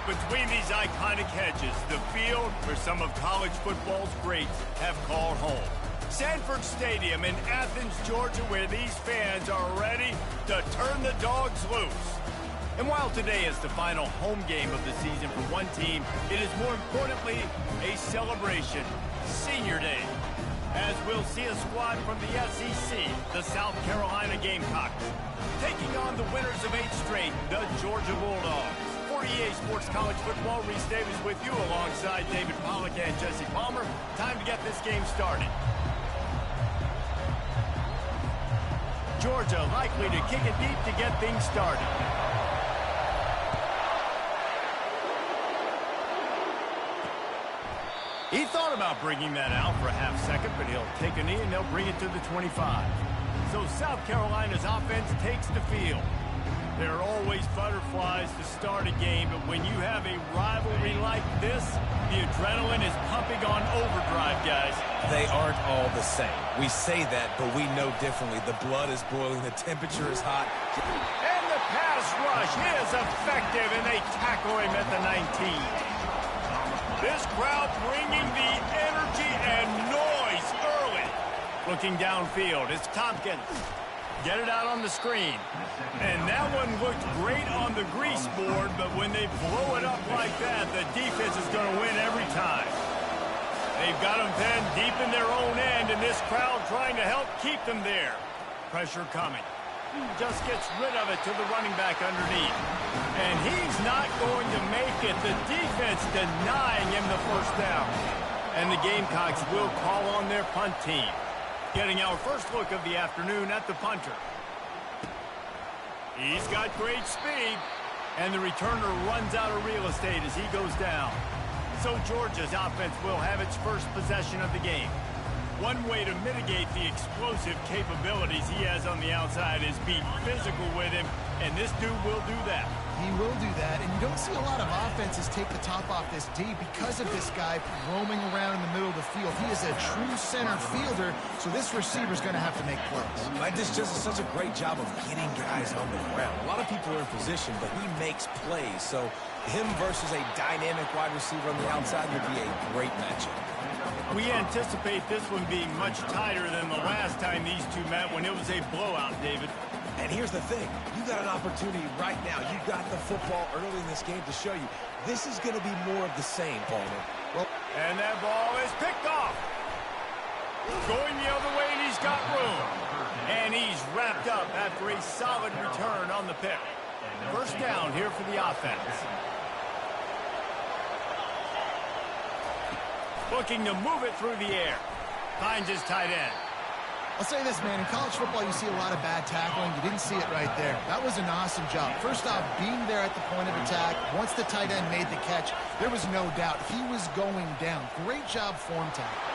Between these iconic hedges, the field where some of college football's greats have called home. Sanford Stadium in Athens, Georgia, where these fans are ready to turn the dogs loose. And while today is the final home game of the season for one team, it is more importantly a celebration, Senior Day, as we'll see a squad from the SEC, the South Carolina Gamecocks, taking on the winners of 8 straight, the Georgia Bulldogs. For EA Sports College Football, Reese Davis with you alongside David Pollack and Jesse Palmer. Time to get this game started. Georgia likely to kick it deep to get things started. He thought about bringing that out for a half second, but he'll take a knee and they'll bring it to the 25. So South Carolina's offense takes the field. There are always butterflies to start a game, but when you have a rivalry like this, the adrenaline is pumping on overdrive, guys. They aren't all the same. We say that, but we know differently. The blood is boiling, the temperature is hot. And the pass rush is effective, and they tackle him at the 19. This crowd bringing the energy and noise early. Looking downfield, it's Tompkins. Get it out on the screen. And that one looked great on the grease board, but when they blow it up like that, the defense is going to win every time. They've got them pinned deep in their own end, and this crowd trying to help keep them there. Pressure coming. Just gets rid of it to the running back underneath. And he's not going to make it. The defense denying him the first down. And the Gamecocks will call on their punt team. Getting our first look of the afternoon at the punter. He's got great speed. And the returner runs out of real estate as he goes down. So Georgia's offense will have its first possession of the game. One way to mitigate the explosive capabilities he has on the outside is be physical with him, and this dude will do that. He will do that, and you don't see a lot of offenses take the top off this D because of this guy roaming around in the middle of the field. He is a true center fielder, so this receiver's going to have to make plays. This just does such a great job of getting guys on the ground. A lot of people are in position, but he makes plays, so him versus a dynamic wide receiver on the outside would be a great matchup. We anticipate this one being much tighter than the last time these two met when it was a blowout, David. And here's the thing. You got an opportunity right now. You got the football early in this game to show you. This is going to be more of the same, Palmer. Well, and that ball is picked off. Going the other way, and he's got room. And he's wrapped up after a solid return on the pick. First down here for the offense. Looking to move it through the air. Finds his tight end. I'll say this, man. In college football, you see a lot of bad tackling. You didn't see it right there. That was an awesome job. First off, being there at the point of attack. Once the tight end made the catch, there was no doubt he was going down. Great job form tackle.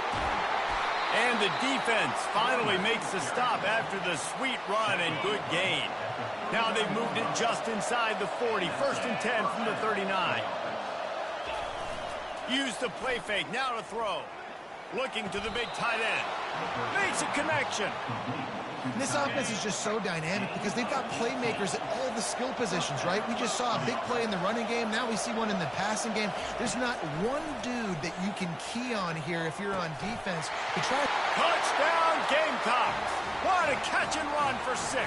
And the defense finally makes the stop after the sweet run and good gain. Now they've moved it just inside the 40. First and 10 from the 39. Use the play fake, now to throw. Looking to the big tight end. Makes a connection. And this offense is just so dynamic because they've got playmakers at all the skill positions, right? We just saw a big play in the running game. Now we see one in the passing game. There's not one dude that you can key on here if you're on defense to try. Touchdown Gamecocks. What a catch and run for 6.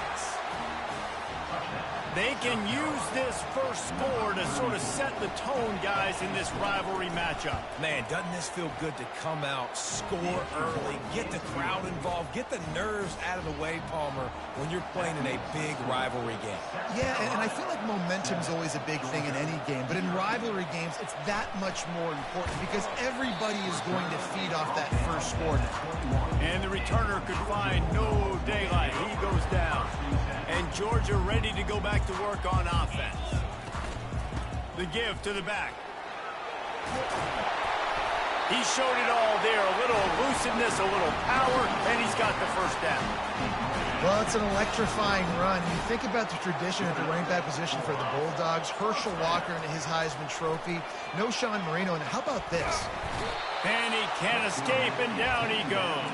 They can use this first score to sort of set the tone, guys, in this rivalry matchup. Man, doesn't this feel good to come out, score early, get the crowd involved, get the nerves out of the way, Palmer, when you're playing in a big rivalry game? Yeah, and I feel like momentum's always a big thing in any game, but in rivalry games, it's that much more important because everybody is going to feed off that first score. And the returner could find no daylight. He goes down. And Georgia ready to go back to work on offense. The give to the back. He showed it all there. A little elusiveness, a little power, and he's got the first down. Well, it's an electrifying run. You think about the tradition at the running back position for the Bulldogs. Herschel Walker and his Heisman Trophy. No Sean Marino. And how about this? And he can't escape, and down he goes.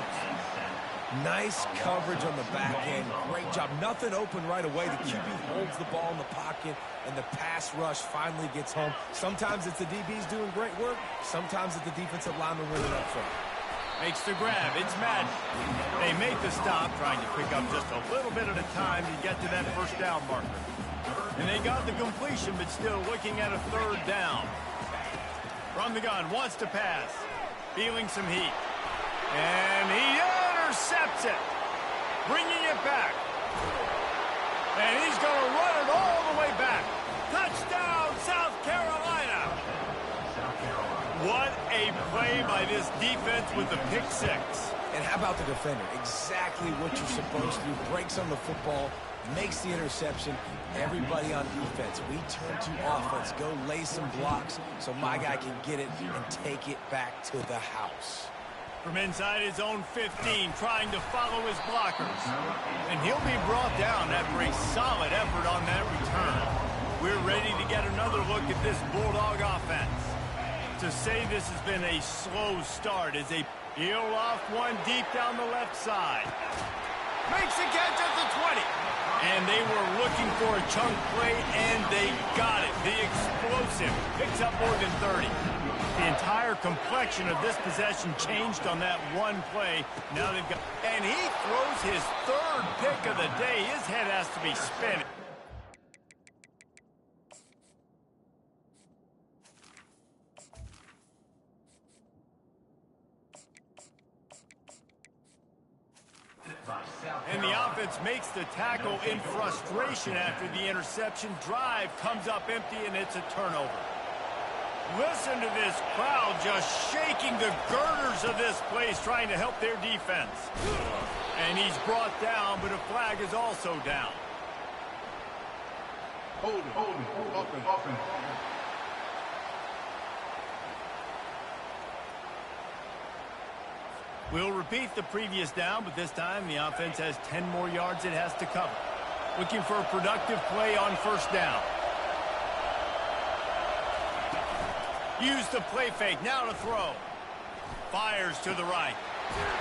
Nice coverage on the back end. Great job. Nothing open right away. The QB holds the ball in the pocket, and the pass rush finally gets home. Sometimes it's the DBs doing great work. Sometimes it's the defensive lineman winning up front. Makes the grab. It's Madden. They make the stop, trying to pick up just a little bit at a time to get to that first down marker. And they got the completion, but still looking at a third down. From the gun, wants to pass. Feeling some heat. And he intercepts it. Bringing it back. And he's going to run it all the way back. Touchdown, South Carolina. What a play by this defense with the pick six. And how about the defender? Exactly what you're supposed to do. Breaks on the football, makes the interception. Everybody on defense, we turn to offense. Go lay some blocks so my guy can get it and take it back to the house. From inside his own 15, trying to follow his blockers. And he'll be brought down after a solid effort on that return. We're ready to get another look at this Bulldog offense. To say this has been a slow start is a peel off one deep down the left side. Makes a catch at the 20. And they were looking for a chunk play, and they got it. The explosive picks up more than 30. The entire complexion of this possession changed on that one play. Now they've got... And he throws his third pick of the day. His head has to be spinning. And the offense makes the tackle in frustration after the interception. Drive comes up empty, and it's a turnover. Listen to this crowd just shaking the girders of this place, trying to help their defense. And he's brought down, but a flag is also down. Hold it, open. We'll repeat the previous down, but this time the offense has 10 more yards it has to cover. Looking for a productive play on first down. Use the play fake, now to throw. Fires to the right.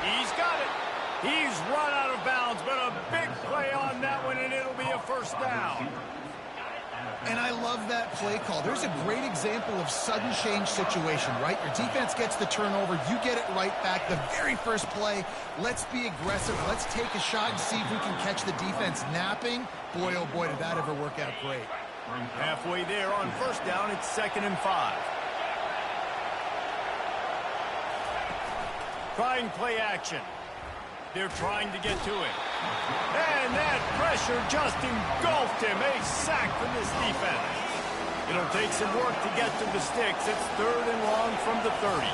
He's got it. He's run out of bounds, but a big play on that one, and it'll be a first down. And I love that play call. There's a great example of sudden change situation, right? Your defense gets the turnover. You get it right back. The very first play, let's be aggressive. Let's take a shot and see if we can catch the defense napping. Boy, oh boy, did that ever work out great. Halfway there on first down, it's 2nd and 5. Trying play action. They're trying to get to it. And that pressure just engulfed him. A sack from this defense. It'll take some work to get to the sticks. It's 3rd and long from the 30.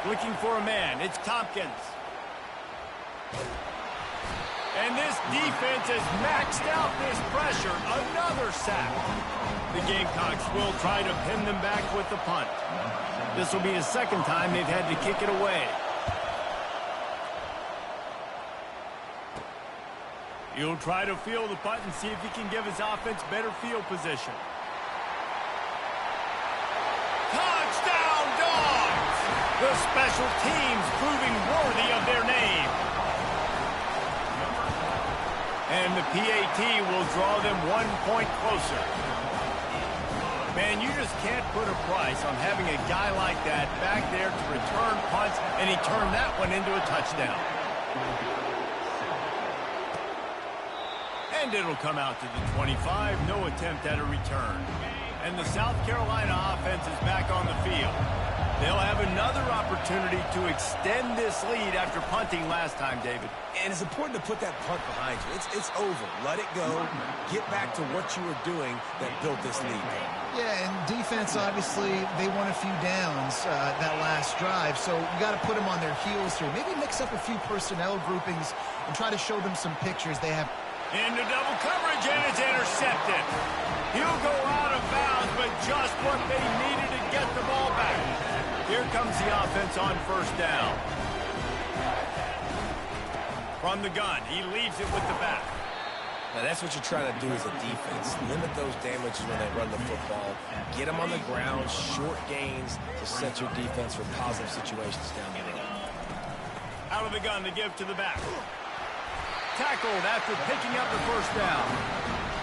Looking for a man. It's Tompkins. And this defense has maxed out this pressure. Another sack. The Gamecocks will try to pin them back with the punt. This will be the second time they've had to kick it away. He'll try to field the punt and see if he can give his offense better field position. Touchdown, Dogs! The special teams proving worthy of their name. And the PAT will draw them 1 point closer. Man, you just can't put a price on having a guy like that back there to return punts, and he turned that one into a touchdown. And it'll come out to the 25. No attempt at a return. And the South Carolina offense is back on the field. They'll have another opportunity to extend this lead after punting last time, David. And it's important to put that punt behind you. It's over. Let it go. Get back to what you were doing that built this lead. Yeah, and defense, obviously, they won a few downs that last drive, so you got to put them on their heels here. Maybe mix up a few personnel groupings and try to show them some pictures they have. Into double coverage, and it's intercepted. He'll go out of bounds, but just what they needed to get the ball back. Here comes the offense on first down. From the gun, he leaves it with the back. Now, that's what you're trying to do as a defense. Limit those damages when they run the football. Get them on the ground, short gains to set your defense for positive situations down the road. Out of the gun to give to the back. Tackled after picking up the first down.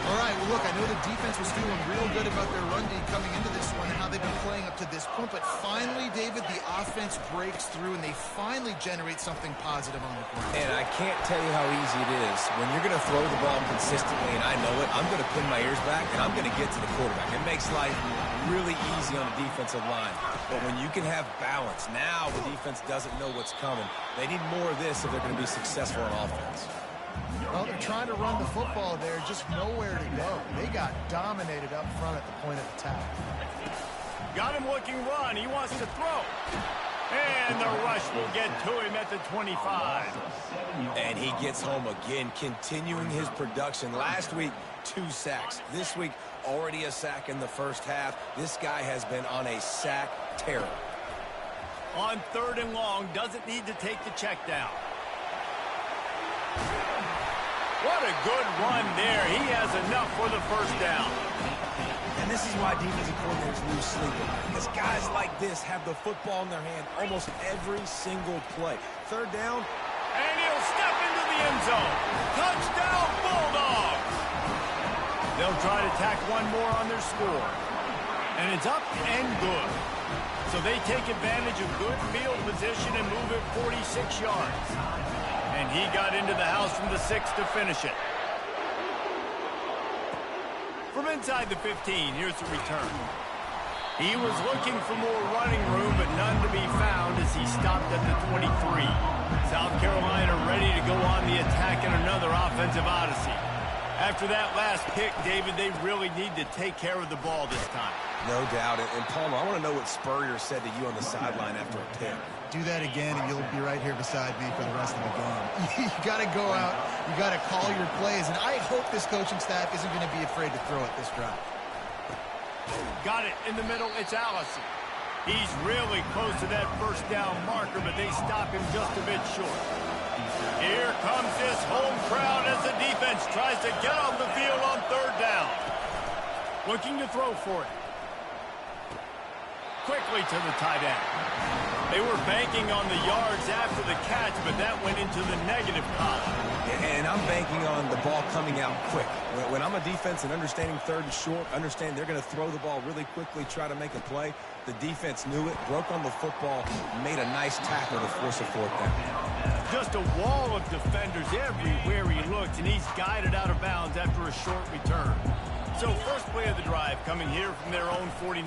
All right, well, look, I know the defense was feeling real good about their run D coming into this one and how they've been playing up to this point, but finally, David, the offense breaks through and they finally generate something positive on the ground. And I can't tell you how easy it is. When you're going to throw the ball consistently, and I know it, I'm going to pin my ears back, and I'm going to get to the quarterback. It makes life really easy on the defensive line. But when you can have balance, now the defense doesn't know what's coming. They need more of this if they're going to be successful on offense. Well, they're trying to run the football there, just nowhere to go. They got dominated up front at the point of attack. Got him looking run. He wants to throw. And the rush will get to him at the 25. And he gets home again, continuing his production. Last week, 2 sacks. This week, already a sack in the first half. This guy has been on a sack terror. On 3rd and long, doesn't need to take the check down. What a good run there. He has enough for the first down. And this is why defensive coordinators lose sleep. Because guys like this have the football in their hand almost every single play. 3rd down. And he'll step into the end zone. Touchdown, Bulldogs. They'll try to tack one more on their score. And it's up and good. So they take advantage of good field position and move it 46 yards. And he got into the house from the 6 to finish it. From inside the 15, here's the return. He was looking for more running room, but none to be found as he stopped at the 23. South Carolina ready to go on the attack in another offensive odyssey. After that last pick, David, they really need to take care of the ball this time. No doubt. And Palmer, I want to know what Spurrier said to you on the sideline after a pick. Do that again, and you'll be right here beside me for the rest of the game. You got to go out. You got to call your plays, and I hope this coaching staff isn't going to be afraid to throw it this drive. Got it in the middle. It's Allison. He's really close to that first down marker, but they stop him just a bit short. Here comes this home crowd as the defense tries to get off the field on 3rd down. Looking to throw for it. Quickly to the tight end. They were banking on the yards after the catch, but that went into the negative column. And I'm banking on the ball coming out quick. When I'm a defense and understanding 3rd and short, understand they're going to throw the ball really quickly, try to make a play. The defense knew it, broke on the football, made a nice tackle to force a 4th down. Just a wall of defenders everywhere he looked, and he's guided out of bounds after a short return. So first play of the drive coming here from their own 49.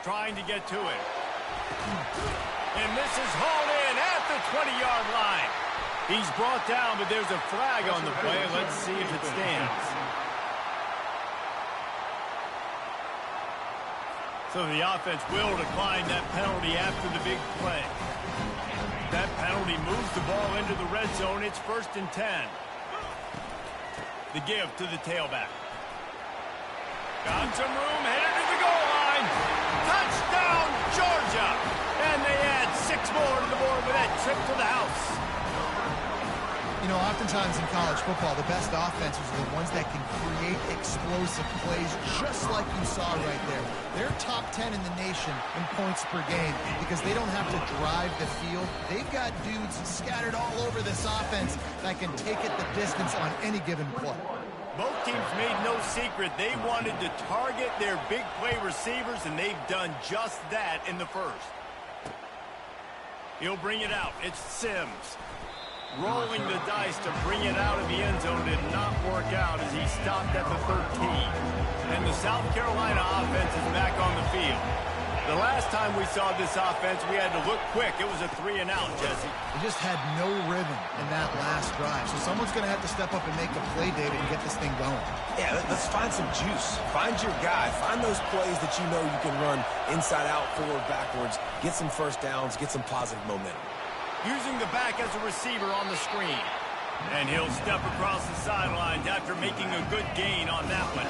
Trying to get to it. And this is hauled in at the 20-yard line. He's brought down, but there's a flag on the play. Let's see if it stands. So the offense will decline that penalty after the big play. That penalty moves the ball into the red zone. It's 1st and 10. The give to the tailback. Got some room, headed to the goal line. Touchdown, Georgia! And they add 6 more to the board with that trip to the house. You know, oftentimes in college football, the best offenses are the ones that can create explosive plays, just like you saw right there. They're top 10 in the nation in points per game because they don't have to drive the field. They've got dudes scattered all over this offense that can take it the distance on any given play. Both teams made no secret they wanted to target their big play receivers, and they've done just that in the first. He'll bring it out. It's Sims. Rolling the dice to bring it out of the end zone did not work out as he stopped at the 13. And the South Carolina offense is back on the field. The last time we saw this offense, we had to look quick. It was a 3-and-out, Jesse. They just had no rhythm in that last drive. So someone's going to have to step up and make a play, David, and get this thing going. Yeah, let's find some juice. Find your guy. Find those plays that you know you can run inside out, forward, backwards. Get some first downs. Get some positive momentum. Using the back as a receiver on the screen. And he'll step across the sidelines after making a good gain on that one.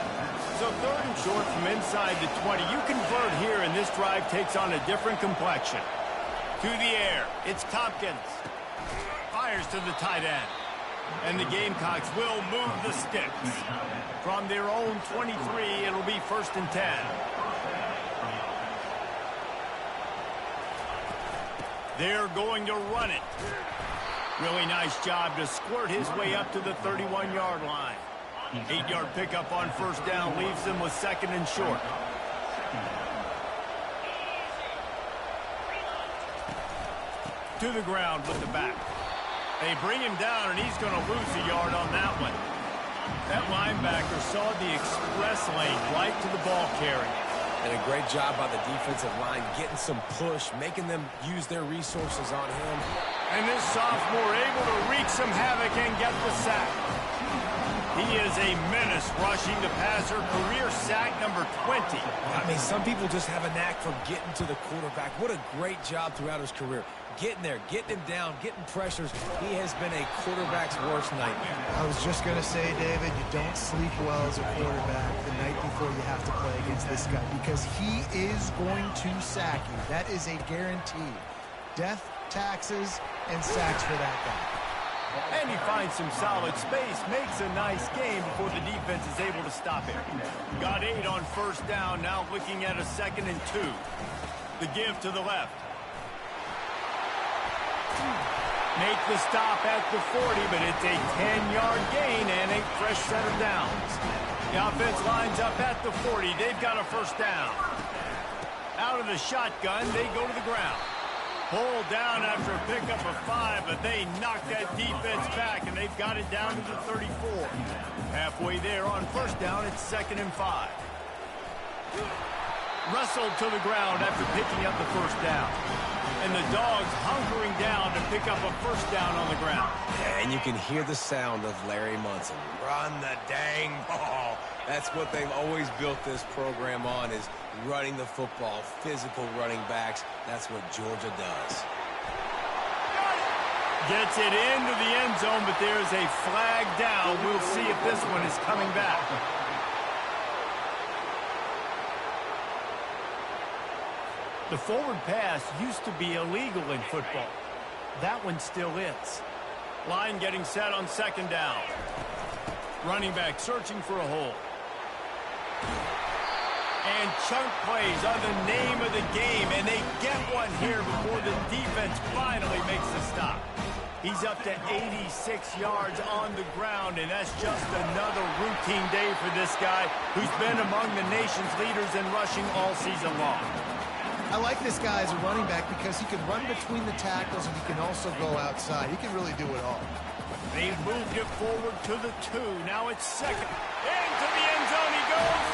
So 3rd and short from inside the 20. You convert here, and this drive takes on a different complexion. To the air, it's Tompkins. Fires to the tight end. And the Gamecocks will move the sticks. From their own 23, it'll be 1st and 10. They're going to run it. Really nice job to squirt his way up to the 31-yard line. 8-yard pickup on first down leaves them with second and short. To the ground with the back. They bring him down, and he's going to lose a yard on that one. That linebacker saw the express lane right to the ball carrier. And a great job by the defensive line getting some push, making them use their resources on him. And this sophomore able to wreak some havoc and get the sack. He is a menace rushing the passer, career sack number 20. I mean, some people just have a knack for getting to the quarterback. What a great job throughout his career. Getting there, getting him down, getting pressures. He has been a quarterback's worst nightmare. I was just going to say, David, you don't sleep well as a quarterback the night before you have to play against this guy because he is going to sack you. That is a guarantee. Death, taxes, and sacks for that guy. And he finds some solid space, makes a nice game before the defense is able to stop him. Got 8 on first down, now looking at a 2nd and 2. The give to the left. Make the stop at the 40, but it's a 10-yard gain and a fresh set of downs. The offense lines up at the 40. They've got a first down. Out of the shotgun, they go to the ground. Pulled down after a pickup of 5, but they knock that defense back, and they've got it down to the 34. Halfway there on first down, it's 2nd and 5. Wrestled to the ground after picking up the first down. And the Dogs hunkering down to pick up a first down on the ground. And you can hear the sound of Larry Munson. Run the dang ball. That's what they've always built this program on, is running the football, physical running backs. That's what Georgia does. Gets it into the end zone, but there's a flag down. We'll see if this one is coming back. The forward pass used to be illegal in football. That one still is. Line getting set on 2nd down. Running back searching for a hole. And chunk plays are the name of the game, and they get one here before the defense finally makes the stop. He's up to 86 yards on the ground, and that's just another routine day for this guy who's been among the nation's leaders in rushing all season long. I like this guy as a running back because he can run between the tackles and he can also go outside. He can really do it all. They've moved it forward to the 2. Now it's 2nd. Into the end zone he goes.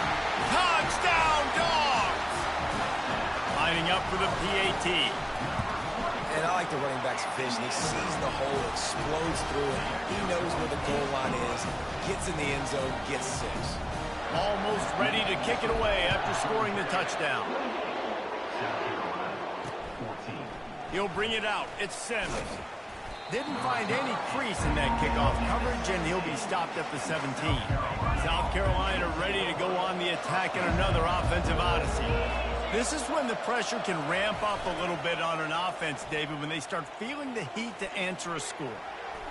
Touchdown, Dogs! Lining up for the PAT. And I like the running back's vision. He sees the hole, explodes through it. He knows where the goal line is, gets in the end zone, gets 6. Almost ready to kick it away after scoring the touchdown. He'll bring it out. It's Sims. Didn't find any crease in that kickoff coverage, and he'll be stopped at the 17. South Carolina ready to go on the attack in another offensive odyssey. This is when the pressure can ramp up a little bit on an offense, David, when they start feeling the heat to answer a score.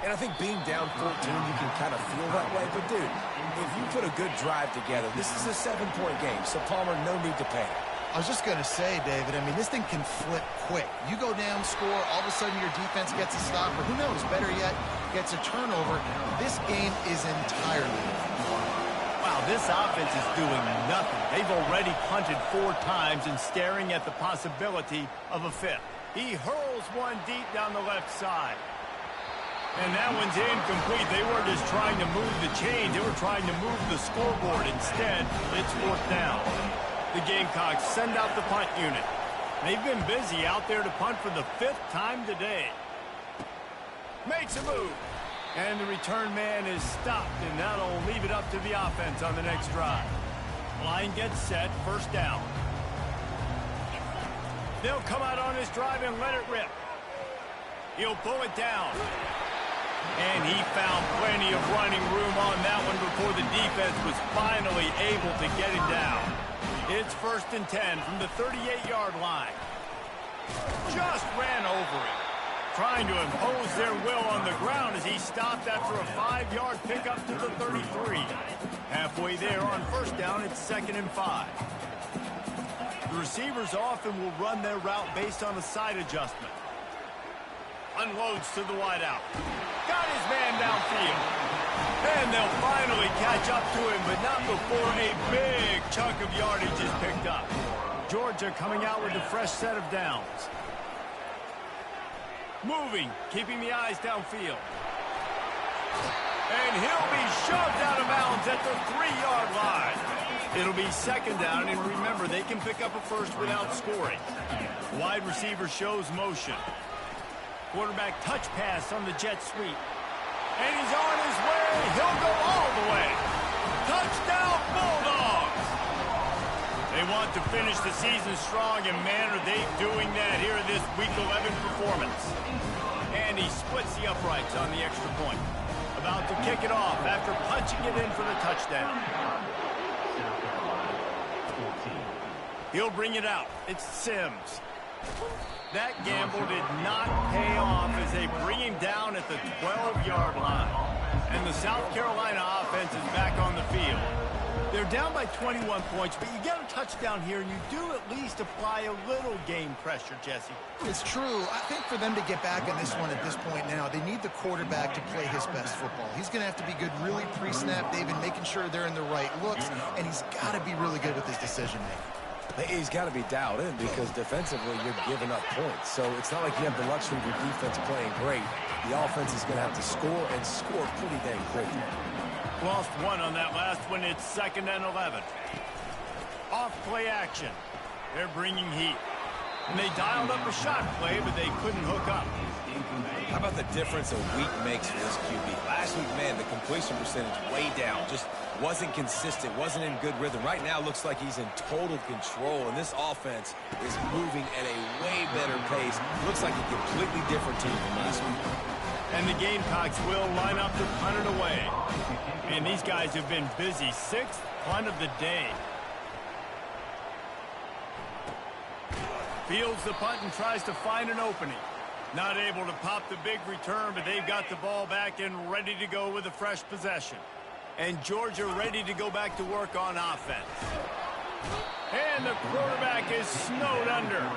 And I think being down 14, you can kind of feel that way. But, dude, if you put a good drive together, this is a 7-point game. So, Palmer, no need to panic. I was just going to say, David, I mean, this thing can flip quick. You go down, score, all of a sudden your defense gets a stop, or who knows, better yet, gets a turnover. This game is entirely different. Wow, this offense is doing nothing. They've already punted 4 times and staring at the possibility of a 5th. He hurls one deep down the left side. And that one's incomplete. They weren't just trying to move the chains. They were trying to move the scoreboard. Instead, it's 4th down. The Gamecocks send out the punt unit. They've been busy out there to punt for the 5th time today. Makes a move. And the return man is stopped, and that'll leave it up to the offense on the next drive. Line gets set, first down. They'll come out on his drive and let it rip. He'll pull it down. And he found plenty of running room on that one before the defense was finally able to get him down. It's 1st and 10 from the 38-yard line. Just ran over it. Trying to impose their will on the ground as he stopped after a 5-yard pickup to the 33. Halfway there on first down, it's 2nd and 5. The receivers often will run their route based on a side adjustment. Unloads to the wideout. Got his man downfield. And they'll finally catch up to him, but not before a big chunk of yardage is picked up. Georgia coming out with a fresh set of downs. Moving, keeping the eyes downfield. And he'll be shoved out of bounds at the 3-yard line. It'll be second down, and remember, they can pick up a first without scoring. Wide receiver shows motion. Quarterback touch pass on the jet sweep. And he's on his way. He'll go all the way. Touchdown, Bulldogs! They want to finish the season strong, and man, are they doing that here in this Week 11 performance. And he splits the uprights on the extra point. About to kick it off after punching it in for the touchdown. He'll bring it out. It's Sims. That gamble did not pay off as they bring him down at the 12-yard line. And the South Carolina offense is back on the field. They're down by 21 points, but you get a touchdown here, and you do at least apply a little game pressure, Jesse. It's true. I think for them to get back in this one at this point now, they need the quarterback to play his best football. He's going to have to be good really pre-snap, David, making sure they're in the right looks, and he's got to be really good with his decision-making. He's got to be dialed in because defensively you're giving up points. So it's not like you have the luxury of your defense playing great. The offense is going to have to score and score pretty dang quick. Lost one on that last one. It's 2nd and 11. Off play action. They're bringing heat. And they dialed up a shot play, but they couldn't hook up. How about the difference a week makes for this QB? Last week, man, the completion percentage way down. Just wasn't consistent, wasn't in good rhythm. Right now, looks like he's in total control, and this offense is moving at a way better pace. Looks like a completely different team from last week. And the Gamecocks will line up to punt it away. And these guys have been busy. 6th punt of the day. Fields the punt and tries to find an opening. Not able to pop the big return, but they've got the ball back and ready to go with a fresh possession. And Georgia ready to go back to work on offense. And the quarterback is snowed under.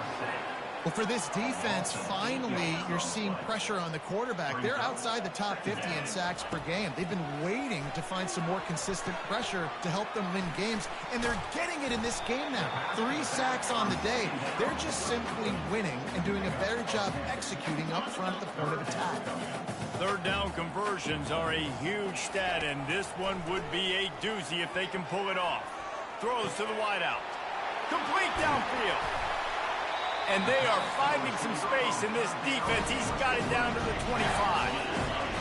Well, for this defense, finally, you're seeing pressure on the quarterback. They're outside the top 50 in sacks per game. They've been waiting to find some more consistent pressure to help them win games, and they're getting it in this game now. 3 sacks on the day. They're just simply winning and doing a better job executing up front at the point of attack. 3rd down conversions are a huge stat, and this one would be a doozy if they can pull it off. Throws to the wideout. Complete downfield. And they are finding some space in this defense. He's got it down to the 25.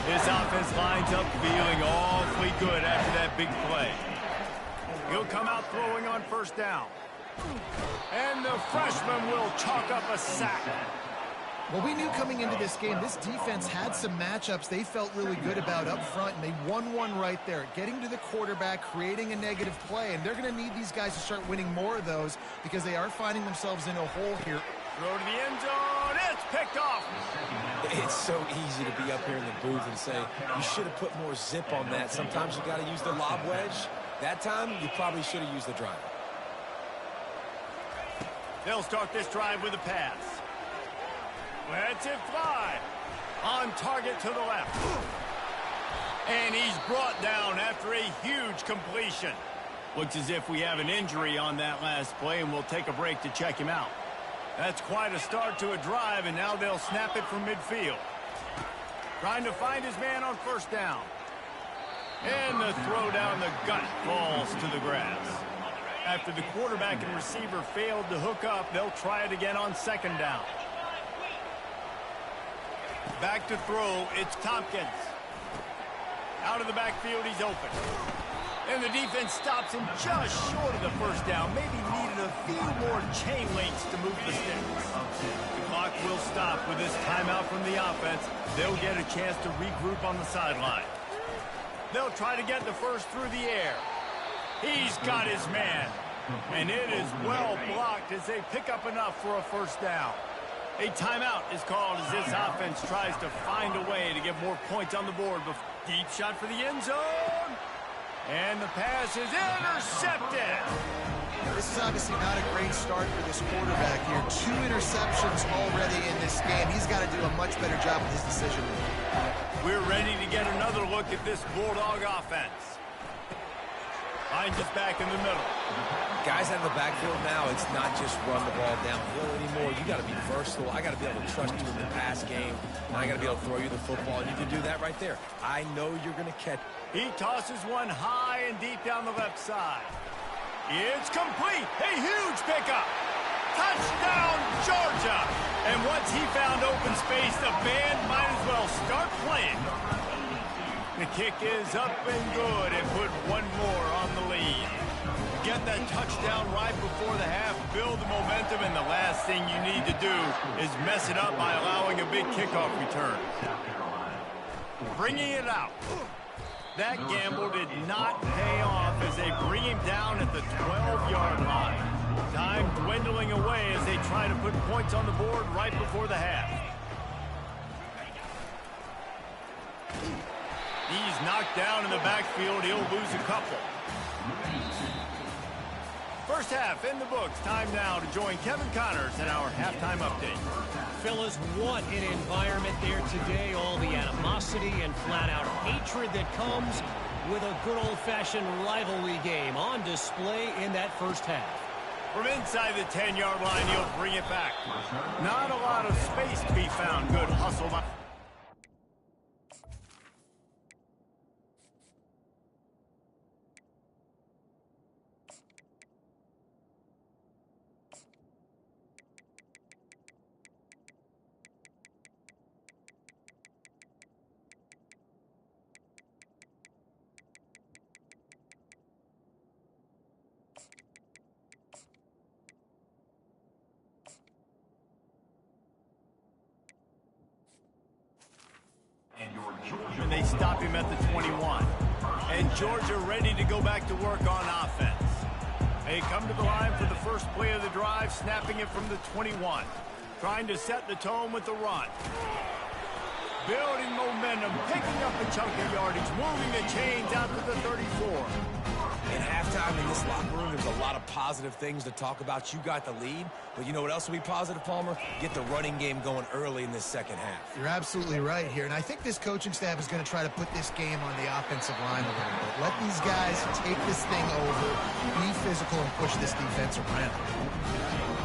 This offense lines up feeling awfully good after that big play. He'll come out throwing on 1st down. And the freshman will chalk up a sack. Well, we knew coming into this game, this defense had some matchups they felt really good about up front, and they won one right there, getting to the quarterback, creating a negative play, and they're going to need these guys to start winning more of those because they are finding themselves in a hole here. Throw to the end zone. It's picked off. It's so easy to be up here in the booth and say, you should have put more zip on that. Sometimes you got to use the lob wedge. That time, you probably should have used the drive. They'll start this drive with a pass. Lets it fly. On target to the left. And he's brought down after a huge completion. Looks as if we have an injury on that last play, and we'll take a break to check him out. That's quite a start to a drive, and now they'll snap it from midfield. Trying to find his man on 1st down. And the throw down the gut falls to the grass. After the quarterback and receiver failed to hook up, they'll try it again on 2nd down. Back to throw, it's Tompkins. Out of the backfield, he's open. And the defense stops him just short of the 1st down. Maybe needed a few more chain links to move the sticks. The clock will stop with this timeout from the offense. They'll get a chance to regroup on the sideline. They'll try to get the first through the air. He's got his man. And it is well blocked as they pick up enough for a 1st down. A timeout is called as this offense tries to find a way to get more points on the board. Deep shot for the end zone. And the pass is intercepted. This is obviously not a great start for this quarterback here. 2 interceptions already in this game. He's got to do a much better job with his decision making. We're ready to get another look at this Bulldog offense. Finds us back in the middle. Guys out of the backfield now, it's not just run the ball downhill anymore. You got to be versatile. I got to be able to trust you in the pass game. And I got to be able to throw you the football, and you can do that right there. I know you're going to catch. He tosses one high and deep down the left side. It's complete. A huge pickup. Touchdown, Georgia. And once he found open space, the band might as well start playing. The kick is up and good and put one more on the lead. Get that touchdown right before the half, build the momentum, and the last thing you need to do is mess it up by allowing a big kickoff return. Bringing it out. That gamble did not pay off as they bring him down at the 12-yard line. Time dwindling away as they try to put points on the board right before the half. He's knocked down in the backfield. He'll lose a couple. First half in the books. Time now to join Kevin Connors in our halftime update. Fellas, what an environment there today. All the animosity and flat-out hatred that comes with a good old-fashioned rivalry game on display in that first half. From inside the 10-yard line, he'll bring it back. Not a lot of space to be found. Good hustle by... And they stop him at the 21. And Georgia ready to go back to work on offense. They come to the line for the first play of the drive, snapping it from the 21. Trying to set the tone with the run. Building momentum, picking up a chunk of yardage, moving the chains out to the 34. In halftime in this locker room, there's a lot of positive things to talk about. You got the lead, but you know what else will be positive, Palmer? Get the running game going early in this second half. You're absolutely right here, and I think this coaching staff is going to try to put this game on the offensive line a little bit. Let these guys take this thing over, be physical, and push this defense around.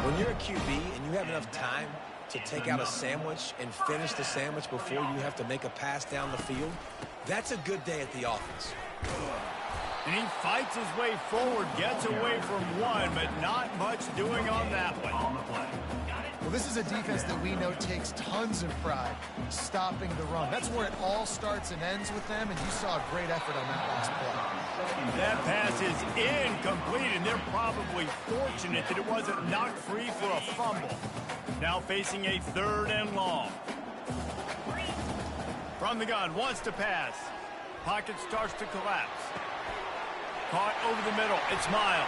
When you're a QB and you have enough time to take out a sandwich and finish the sandwich before you have to make a pass down the field, that's a good day at the office. And he fights his way forward, gets away from one, but not much doing on that one. Well, this is a defense that we know takes tons of pride stopping the run. That's where it all starts and ends with them, and you saw a great effort on that last play. That pass is incomplete, and they're probably fortunate that it wasn't knocked free for a fumble. Now facing a 3rd and long. From the gun, wants to pass. Pocket starts to collapse. Caught over the middle. It's Miles.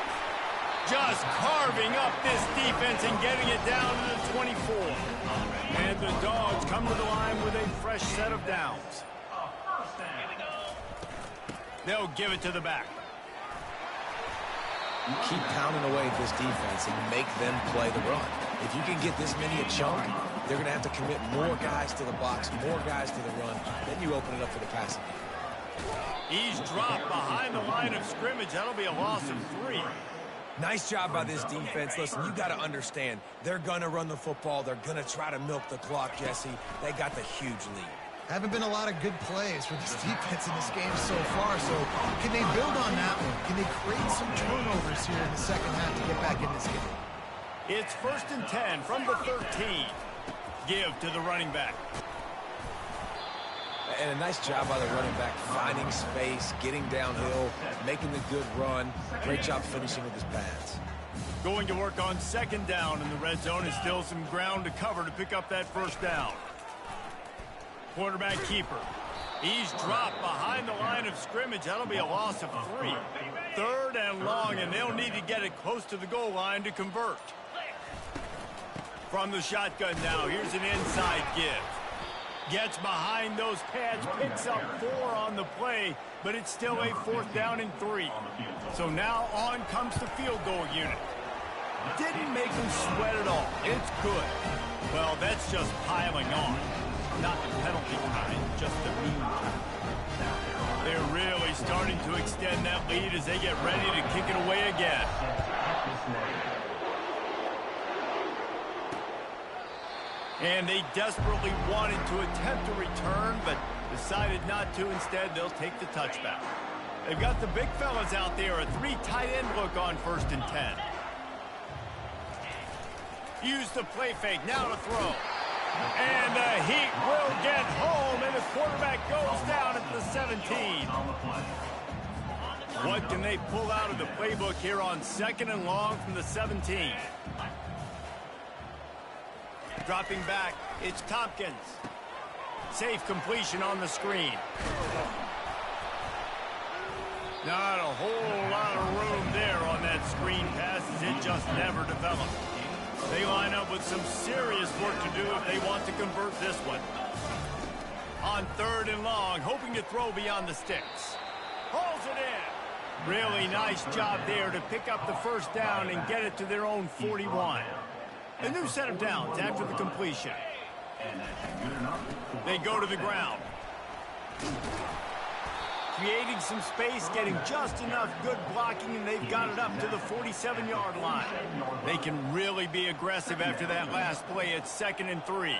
Just carving up this defense and getting it down to the 24. And the Dogs come to the line with a fresh set of downs. They'll give it to the back. Keep pounding away at this defense and make them play the run. If you can get this many a chunk, they're going to have to commit more guys to the box, more guys to the run. Then you open it up for the passing game. He's dropped behind the line of scrimmage. That'll be a loss of 3. Nice job by this defense. Listen, you got to understand, they're going to run the football. They're going to try to milk the clock, Jesse. They got the huge lead. Haven't been a lot of good plays for this defense in this game so far, so can they build on that one? Can they create some turnovers here in the second half to get back in this game? It's 1st and 10 from the 13. Give to the running back. And a nice job by the running back, finding space, getting downhill, making the good run. Great job finishing with his pads. Going to work on 2nd down in the red zone, and still some ground to cover to pick up that 1st down. Quarterback keeper. He's dropped behind the line of scrimmage. That'll be a loss of 3. 3rd and long, and they'll need to get it close to the goal line to convert. From the shotgun now, here's an inside give. Gets behind those pads, picks up 4 on the play, but it's still a 4th down and 3. So now on comes the field goal unit. Didn't make him sweat at all. It's good. Well, that's just piling on. Not the penalty kind, just the mean kind. They're really starting to extend that lead as they get ready to kick it away again. And they desperately wanted to attempt a return, but decided not to. Instead, they'll take the touchback. They've got the big fellas out there, a 3 tight end look on 1st and 10. Use the play fake, now to throw. And the Heat will get home, and the quarterback goes down at the 17. What can they pull out of the playbook here on 2nd and long from the 17? Dropping back, it's Tompkins. Safe completion on the screen. Not a whole lot of room there on that screen pass as it just never developed. They line up with some serious work to do if they want to convert this one. On 3rd and long, hoping to throw beyond the sticks. Hauls it in. Really nice job there to pick up the 1st down and get it to their own 41. A new set of downs after the completion. They go to the ground. Creating some space, getting just enough good blocking, and they've got it up to the 47-yard line. They can really be aggressive after that last play. It's 2nd and 3.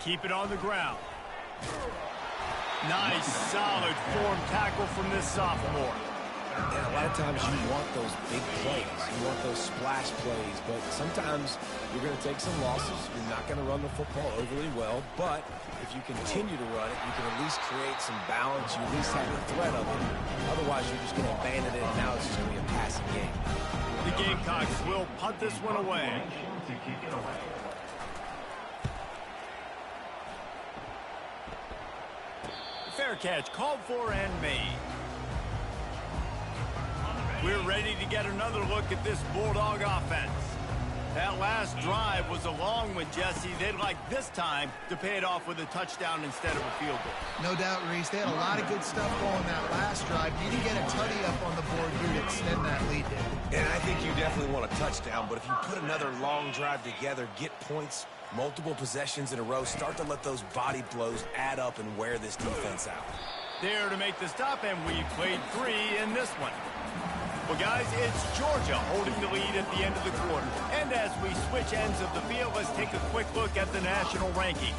Keep it on the ground. Nice, solid form tackle from this sophomore. And a lot of times you want those big plays. You want those splash plays. But sometimes you're going to take some losses. You're not going to run the football overly well. But if you continue to run it, you can at least create some balance. You at least have the threat of it. Otherwise, you're just going to abandon it, and now it's just going to be a passing game. The Gamecocks will punt this one away. Fair catch called for and made. We're ready to get another look at this Bulldog offense. That last drive was a long one, Jesse. They'd like this time to pay it off with a touchdown instead of a field goal. No doubt, Reese. They had a lot of good stuff going that last drive. Didn't get a tutty up on the board here to extend that lead there. And I think you definitely want a touchdown, but if you put another long drive together, get points, multiple possessions in a row, start to let those body blows add up and wear this defense out. There to make the stop, and we played 3 in this one. Well, guys, it's Georgia holding the lead at the end of the quarter. And as we switch ends of the field, let's take a quick look at the national rankings.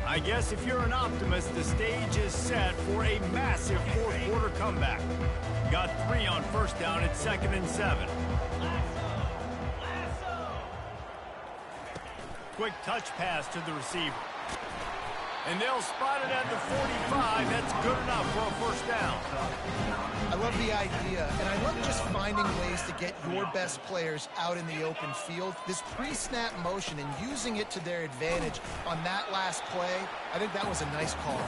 I guess if you're an optimist, the stage is set for a massive fourth-quarter comeback. Got 3 on 1st down at 2nd and 7. Quick touch pass to the receiver. And they'll spot it at the 45. That's good enough for a 1st down. I love the idea, and I love just finding ways to get your best players out in the open field. This pre-snap motion and using it to their advantage on that last play, I think that was a nice call.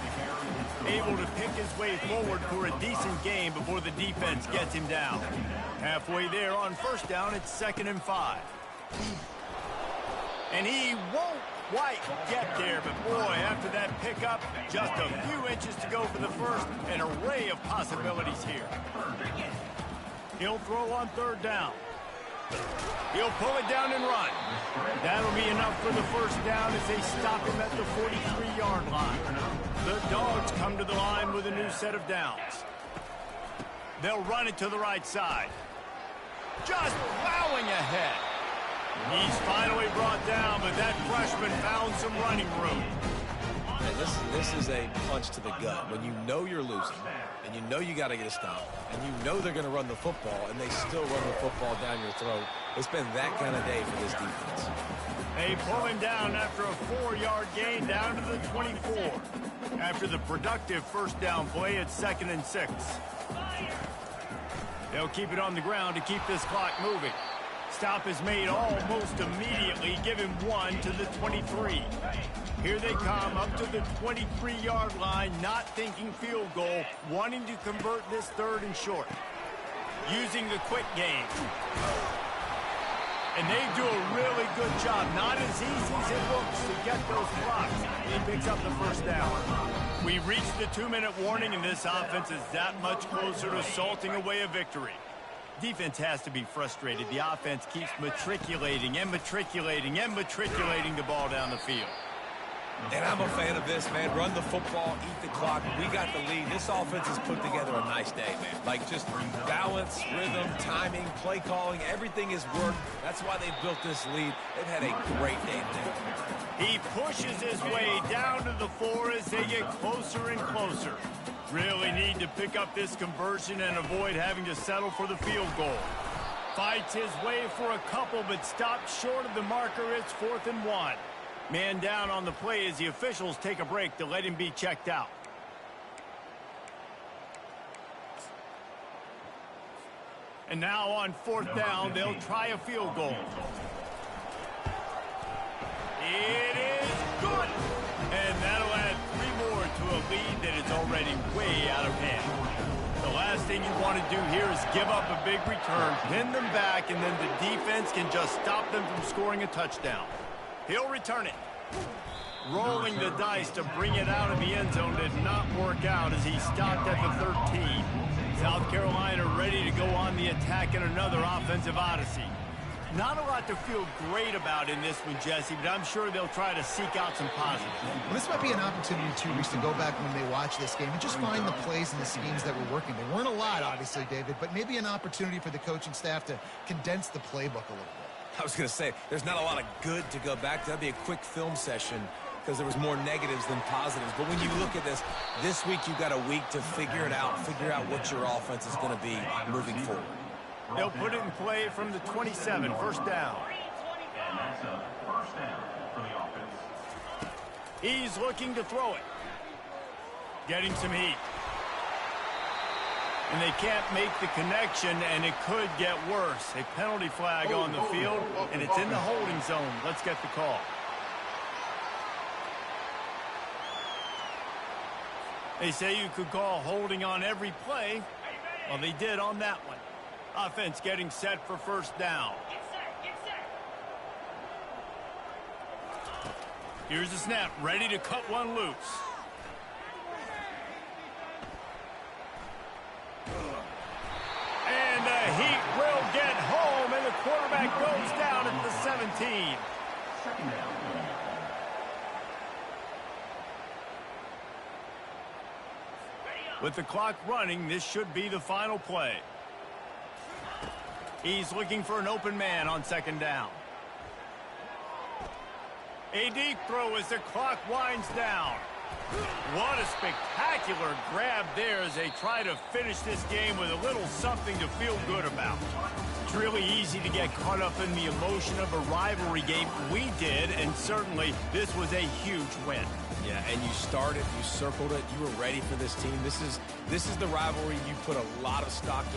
Able to pick his way forward for a decent gain before the defense gets him down. Halfway there on 1st down, it's 2nd and 5. And he won't quite get there, but boy, after that pickup, just a few inches to go for the 1st, an array of possibilities here. He'll throw on 3rd down. He'll pull it down and run. That'll be enough for the 1st down as they stop him at the 43-yard line. The Dogs come to the line with a new set of downs. They'll run it to the right side. Just plowing ahead. He's finally brought down, but that freshman found some running room. And this is a punch to the gut. When you know you're losing, and you know you got to get a stop, and you know they're going to run the football, and they still run the football down your throat. It's been that kind of day for this defense. They pull him down after a 4-yard gain down to the 24. After the productive 1st down play, it's 2nd and 6. They'll keep it on the ground to keep this clock moving. Stop is made almost immediately. Give him 1 to the 23. Here they come up to the 23-yard line, not thinking field goal, wanting to convert this 3rd and short. Using the quick game. And they do a really good job. Not as easy as it looks to get those blocks. He picks up the first down. We reached the 2-minute warning, and this offense is that much closer to salting away a victory. Defense has to be frustrated. The offense keeps matriculating and matriculating and matriculating the ball down the field. And I'm a fan of this, man. Run the football, eat the clock. We got the lead. This offense has put together a nice day, man. Like, just balance, rhythm, timing, play calling, everything has worked. That's why they've built this lead. They've had a great day today. He pushes his way down to the 4 as they get closer and closer. Really need to pick up this conversion and avoid having to settle for the field goal. Fights his way for a couple, but stops short of the marker. It's 4th and 1. Man down on the play as the officials take a break to let him be checked out. And now on 4th down, they'll try a field goal. It is good! And that'll add 3 more to a lead that is already way out of hand. The last thing you want to do here is give up a big return, pin them back, and then the defense can just stop them from scoring a touchdown. He'll return it. Rolling the dice to bring it out of the end zone did not work out as he stopped at the 13. South Carolina ready to go on the attack in another offensive odyssey. Not a lot to feel great about in this one, Jesse, but I'm sure they'll try to seek out some positives. Well, this might be an opportunity, too, Reese, to go back when they watch this game and just find the plays and the schemes that were working. They weren't a lot, obviously, David, but maybe an opportunity for the coaching staff to condense the playbook a little bit. I was going to say, there's not a lot of good to go back to. That'd be a quick film session because there was more negatives than positives. But when you look at this week you got a week to figure it out, figure out what your offense is going to be moving forward. They'll put it in play from the 27, 1st down. And that's a 1st down for the offense. He's looking to throw it. Getting some heat. And they can't make the connection, and it could get worse. A penalty flag on the field, and it's in the holding zone. Let's get the call. They say you could call holding on every play. Well, they did on that one. Offense getting set for 1st down. Here's the snap, ready to cut one loose. And the Heat will get home, and the quarterback goes down at the 17. 2nd down. With the clock running, this should be the final play. He's looking for an open man on 2nd down. A deep throw as the clock winds down. What a spectacular grab there as they try to finish this game with a little something to feel good about. It's really easy to get caught up in the emotion of a rivalry game. We did, and certainly this was a huge win. Yeah, and you started, you circled it, you were ready for this team. This is the rivalry you put a lot of stock in.